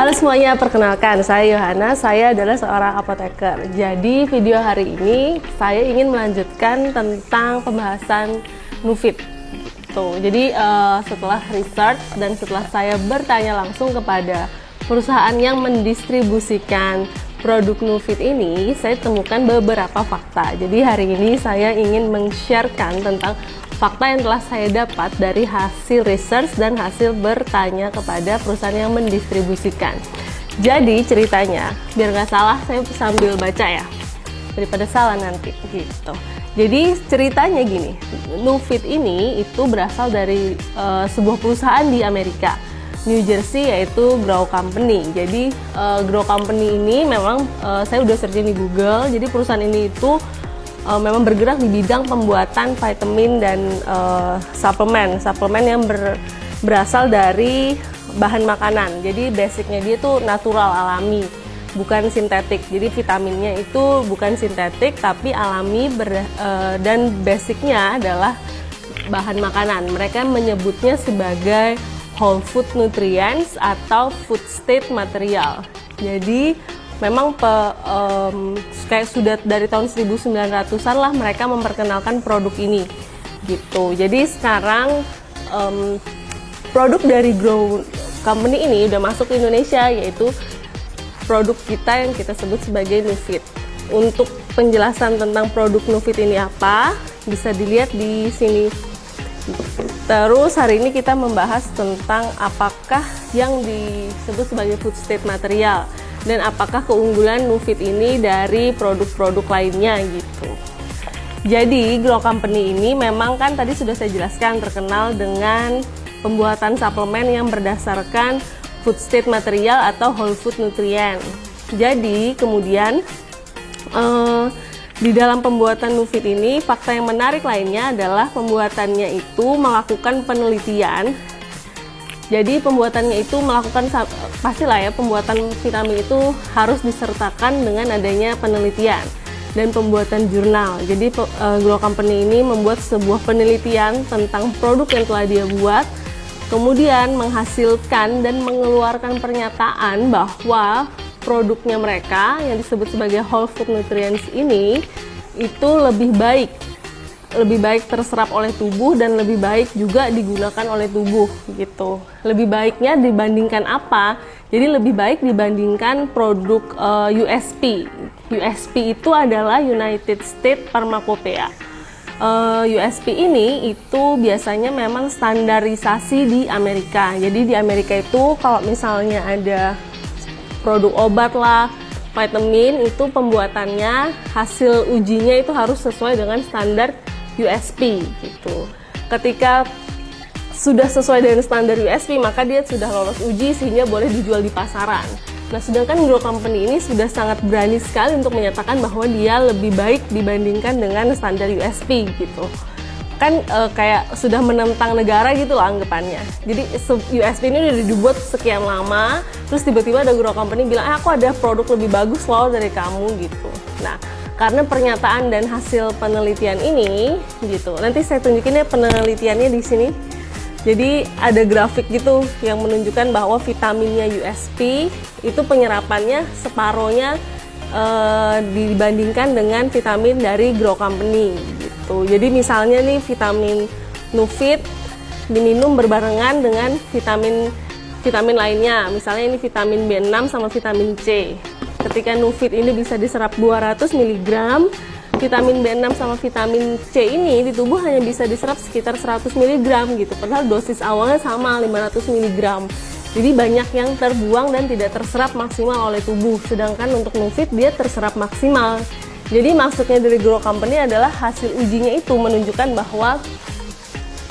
Halo semuanya, perkenalkan saya Yohana, saya adalah seorang apoteker. Jadi video hari ini saya ingin melanjutkan tentang pembahasan Nufit. Tuh, jadi setelah research dan setelah saya bertanya langsung kepada perusahaan yang mendistribusikan produk Nufit ini, saya temukan beberapa fakta. Jadi hari ini saya ingin meng-sharekan tentang fakta yang telah saya dapat dari hasil research dan hasil bertanya kepada perusahaan yang mendistribusikan. Jadi ceritanya, biar nggak salah saya sambil baca ya, daripada salah nanti gitu. Jadi ceritanya gini, Nufit ini itu berasal dari sebuah perusahaan di Amerika, New Jersey, yaitu Grow Company. Jadi Grow Company ini memang saya udah searching di Google. Jadi perusahaan ini itu memang bergerak di bidang pembuatan vitamin dan suplemen yang berasal dari bahan makanan. Jadi basicnya dia tuh natural, alami, bukan sintetik. Jadi vitaminnya itu bukan sintetik tapi alami dan basicnya adalah bahan makanan. Mereka menyebutnya sebagai whole food nutrients atau food state material. Jadi memang kayak sudah dari tahun 1900-an lah mereka memperkenalkan produk ini gitu. Jadi sekarang produk dari Grow Company ini udah masuk ke Indonesia, yaitu produk kita yang kita sebut sebagai Nufit. Untuk penjelasan tentang produk Nufit ini apa bisa dilihat di sini. Terus hari ini kita membahas tentang apakah yang disebut sebagai food state material dan apakah keunggulan Nufit ini dari produk-produk lainnya gitu. Jadi Grow Company ini memang kan tadi sudah saya jelaskan terkenal dengan pembuatan suplemen yang berdasarkan food state material atau whole food nutrient. Jadi kemudian di dalam pembuatan Nufit ini fakta yang menarik lainnya adalah pembuatannya itu melakukan penelitian. Jadi pembuatannya itu melakukan, pastilah ya, pembuatan vitamin itu harus disertakan dengan adanya penelitian dan pembuatan jurnal. Jadi Grow Company ini membuat sebuah penelitian tentang produk yang telah dia buat, kemudian menghasilkan dan mengeluarkan pernyataan bahwa produknya mereka yang disebut sebagai whole food nutrients ini itu lebih baik terserap oleh tubuh dan lebih baik juga digunakan oleh tubuh gitu. Lebih baiknya dibandingkan apa? Jadi lebih baik dibandingkan produk USP. USP itu adalah United States Pharmacopoeia. USP ini itu biasanya memang standarisasi di Amerika. Jadi di Amerika itu kalau misalnya ada produk obat lah, vitamin, itu pembuatannya, hasil ujinya itu harus sesuai dengan standar USP gitu. Ketika sudah sesuai dengan standar USP, maka dia sudah lolos uji sehingga boleh dijual di pasaran. Nah, sedangkan Grow Company ini sudah sangat berani sekali untuk menyatakan bahwa dia lebih baik dibandingkan dengan standar USP gitu. Kan kayak sudah menentang negara gitu loh anggapannya. Jadi USP ini udah dibuat sekian lama, terus tiba-tiba ada Grow Company bilang, aku ada produk lebih bagus loh dari kamu gitu. Nah, karena pernyataan dan hasil penelitian ini gitu. Nanti saya tunjukin ya penelitiannya di sini. Jadi ada grafik gitu yang menunjukkan bahwa vitaminnya USP itu penyerapannya separohnya dibandingkan dengan vitamin dari Grow Company gitu. Jadi misalnya nih vitamin Nufit diminum berbarengan dengan vitamin lainnya. Misalnya ini vitamin B6 sama vitamin C. Ketika Nufit ini bisa diserap 200 mg, vitamin B6 sama vitamin C ini di tubuh hanya bisa diserap sekitar 100 mg gitu. Padahal dosis awalnya sama 500 mg. Jadi banyak yang terbuang dan tidak terserap maksimal oleh tubuh. Sedangkan untuk Nufit dia terserap maksimal. Jadi maksudnya dari Grow Company adalah hasil ujinya itu menunjukkan bahwa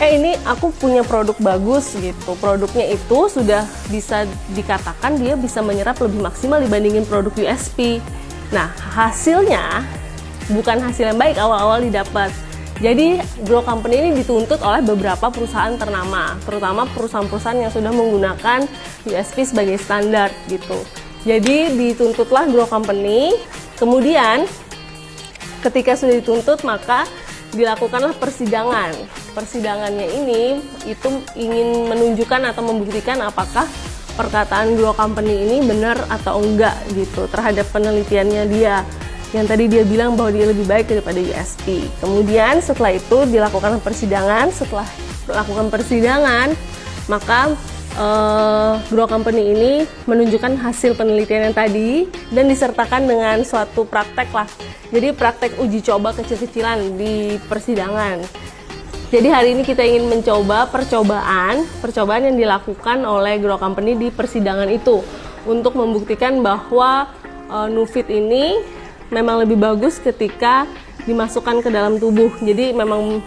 ini aku punya produk bagus gitu. Produknya itu sudah bisa dikatakan dia bisa menyerap lebih maksimal dibandingin produk USP. Nah, hasilnya bukan hasil yang baik awal-awal didapat. Jadi Grow Company ini dituntut oleh beberapa perusahaan ternama, terutama perusahaan-perusahaan yang sudah menggunakan USP sebagai standar gitu. Jadi dituntutlah Grow Company. Kemudian ketika sudah dituntut maka dilakukanlah persidangan. Persidangannya ini itu ingin menunjukkan atau membuktikan apakah perkataan Grow Company ini benar atau enggak gitu terhadap penelitiannya dia. Yang tadi dia bilang bahwa dia lebih baik daripada USP. Kemudian setelah itu dilakukan persidangan. Setelah melakukan persidangan, maka Grow Company ini menunjukkan hasil penelitian yang tadi dan disertakan dengan suatu praktek lah. Jadi praktek uji coba kecil-kecilan di persidangan. Jadi hari ini kita ingin mencoba percobaan yang dilakukan oleh Grow Company di persidangan itu untuk membuktikan bahwa Nufit ini memang lebih bagus ketika dimasukkan ke dalam tubuh. Jadi memang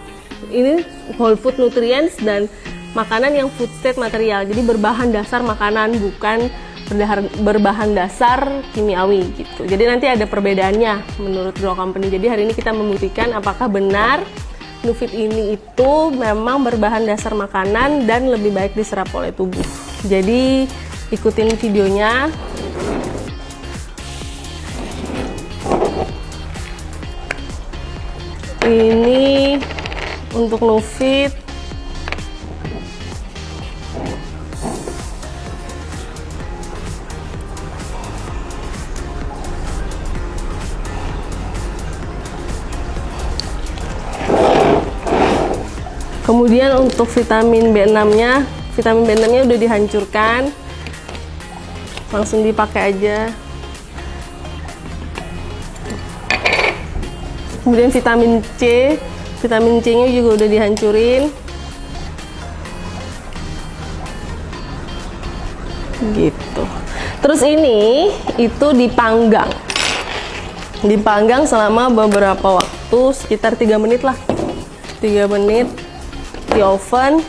ini whole food nutrients dan makanan yang food state material. Jadi berbahan dasar makanan, bukan berbahan dasar kimiawi gitu. Jadi nanti ada perbedaannya menurut Grow Company. Jadi hari ini kita membuktikan apakah benar Nufit ini itu memang berbahan dasar makanan dan lebih baik diserap oleh tubuh. Jadi ikutin videonya. Ini untuk Nufit. Kemudian untuk vitamin B6-nya, udah dihancurkan. Langsung dipakai aja. Kemudian vitamin C-nya juga udah dihancurin. Gitu. Terus ini itu dipanggang. Dipanggang selama beberapa waktu, sekitar 3 menit lah. 3 menit di oven.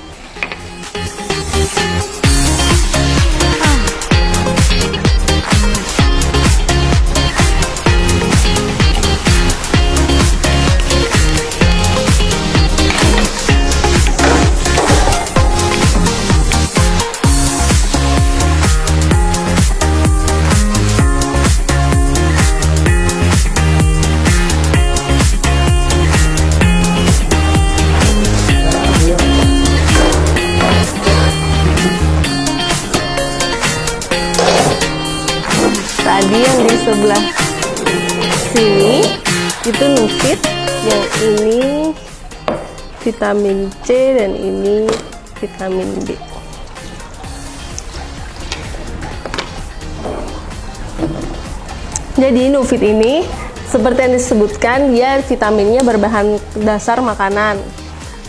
Tadi yang di sebelah sini itu Nufit, yang ini vitamin C dan ini vitamin B. Jadi Nufit ini seperti yang disebutkan, dia vitaminnya berbahan dasar makanan.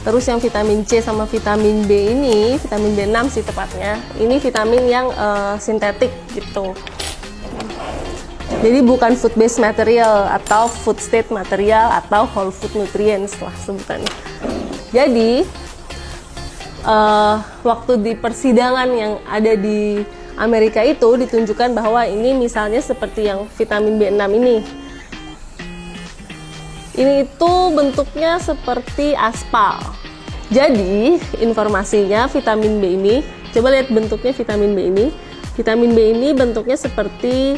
Terus yang vitamin C sama vitamin B ini, vitamin B6 sih tepatnya, ini vitamin yang sintetik gitu. Jadi bukan food based material atau food state material atau whole food nutrients lah sebutannya. Jadi waktu di persidangan yang ada di Amerika itu ditunjukkan bahwa ini misalnya seperti yang vitamin B6 ini. Ini itu bentuknya seperti aspal. Jadi informasinya vitamin B ini, coba lihat bentuknya vitamin B ini. Vitamin B ini bentuknya seperti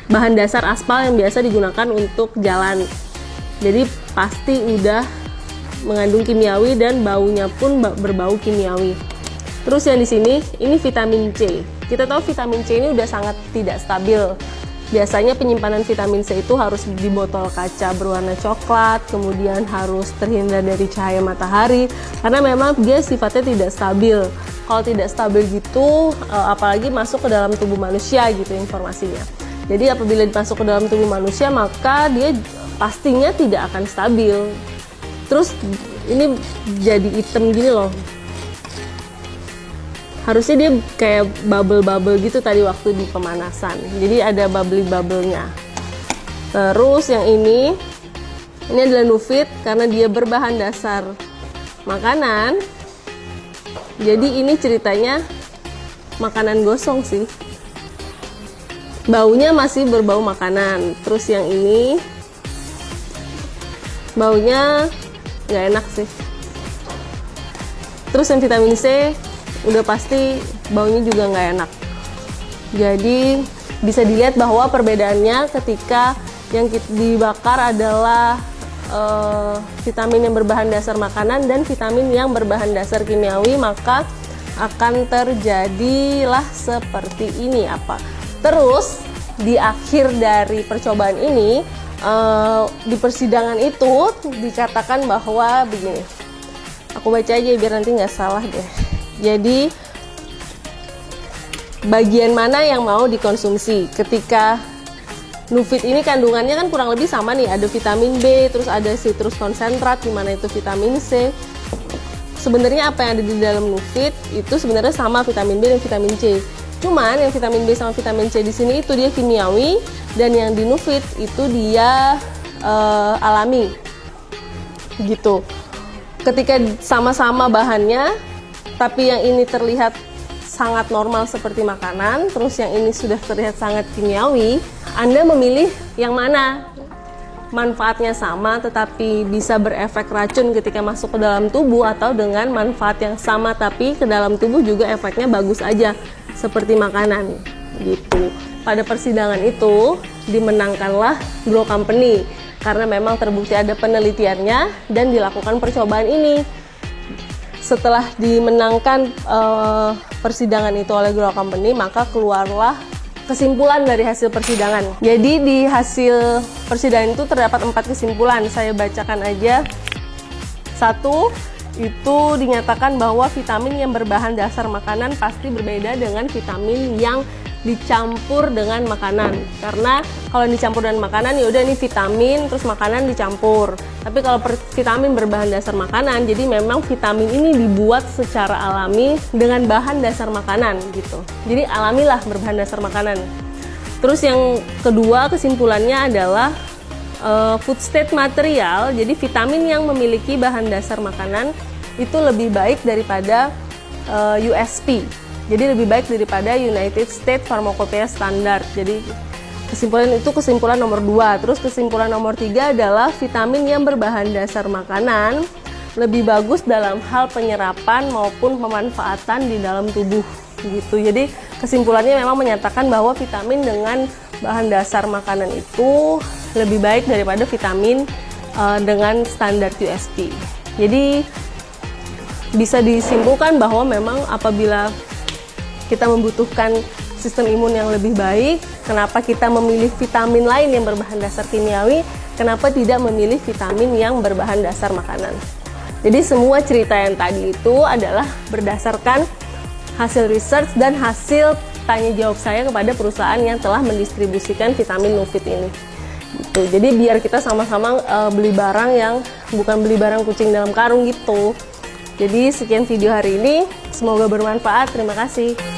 bahan dasar aspal yang biasa digunakan untuk jalan. Jadi pasti udah mengandung kimiawi dan baunya pun berbau kimiawi. Terus yang di sini ini vitamin C. Kita tahu vitamin C ini udah sangat tidak stabil. Biasanya penyimpanan vitamin C itu harus di botol kaca berwarna coklat, kemudian harus terhindar dari cahaya matahari karena memang dia sifatnya tidak stabil. Kalau tidak stabil gitu, apalagi masuk ke dalam tubuh manusia gitu informasinya. Jadi apabila masuk ke dalam tubuh manusia, maka dia pastinya tidak akan stabil. Terus ini jadi hitam gini loh. Harusnya dia kayak bubble-bubble gitu tadi waktu di pemanasan. Jadi ada bubbly-bubble-nya. Terus yang ini adalah Nufit karena dia berbahan dasar makanan. Jadi ini ceritanya makanan gosong sih. Baunya masih berbau makanan. Terus yang ini baunya nggak enak sih. Terus yang vitamin C udah pasti baunya juga nggak enak. Jadi bisa dilihat bahwa perbedaannya ketika yang dibakar adalah vitamin yang berbahan dasar makanan dan vitamin yang berbahan dasar kimiawi, maka akan terjadilah seperti ini apa. Terus di akhir dari percobaan ini, di persidangan itu dikatakan bahwa begini, aku baca aja biar nanti nggak salah deh. Jadi bagian mana yang mau dikonsumsi ketika Nufit ini kandungannya kan kurang lebih sama nih, ada vitamin B, terus ada citrus konsentrat, dimana itu vitamin C. Sebenarnya apa yang ada di dalam Nufit itu sebenarnya sama vitamin B dan vitamin C. Cuman yang vitamin B sama vitamin C di sini itu dia kimiawi, dan yang di Nufit itu dia alami, gitu. Ketika sama-sama bahannya, tapi yang ini terlihat sangat normal seperti makanan, terus yang ini sudah terlihat sangat kimiawi, Anda memilih yang mana? Manfaatnya sama tetapi bisa berefek racun ketika masuk ke dalam tubuh, atau dengan manfaat yang sama tapi ke dalam tubuh juga efeknya bagus aja seperti makanan, gitu. Pada persidangan itu dimenangkanlah Grow Company karena memang terbukti ada penelitiannya dan dilakukan percobaan ini. Setelah dimenangkan persidangan itu oleh Grow Company, maka keluarlah kesimpulan dari hasil persidangan. Jadi di hasil persidangan itu terdapat 4 kesimpulan. Saya bacakan aja. 1, itu dinyatakan bahwa vitamin yang berbahan dasar makanan pasti berbeda dengan vitamin yang dicampur dengan makanan. Karena kalau dicampur dengan makanan ya udah nih vitamin terus makanan dicampur. Tapi kalau vitamin berbahan dasar makanan, jadi memang vitamin ini dibuat secara alami dengan bahan dasar makanan gitu. Jadi alamilah berbahan dasar makanan. Terus yang kedua kesimpulannya adalah food state material. Jadi vitamin yang memiliki bahan dasar makanan itu lebih baik daripada USP. Jadi lebih baik daripada United States Pharmacopoeia Standard. Jadi kesimpulan nomor 2. Terus kesimpulan nomor 3 adalah vitamin yang berbahan dasar makanan lebih bagus dalam hal penyerapan maupun pemanfaatan di dalam tubuh, gitu. Jadi kesimpulannya memang menyatakan bahwa vitamin dengan bahan dasar makanan itu lebih baik daripada vitamin dengan standar USP. Jadi bisa disimpulkan bahwa memang apabila kita membutuhkan sistem imun yang lebih baik, kenapa kita memilih vitamin lain yang berbahan dasar kimiawi, kenapa tidak memilih vitamin yang berbahan dasar makanan. Jadi semua cerita yang tadi itu adalah berdasarkan hasil research dan hasil tanya jawab saya kepada perusahaan yang telah mendistribusikan vitamin Nufit ini. Gitu. Jadi biar kita sama-sama beli barang yang bukan beli barang kucing dalam karung gitu. Jadi sekian video hari ini, semoga bermanfaat. Terima kasih.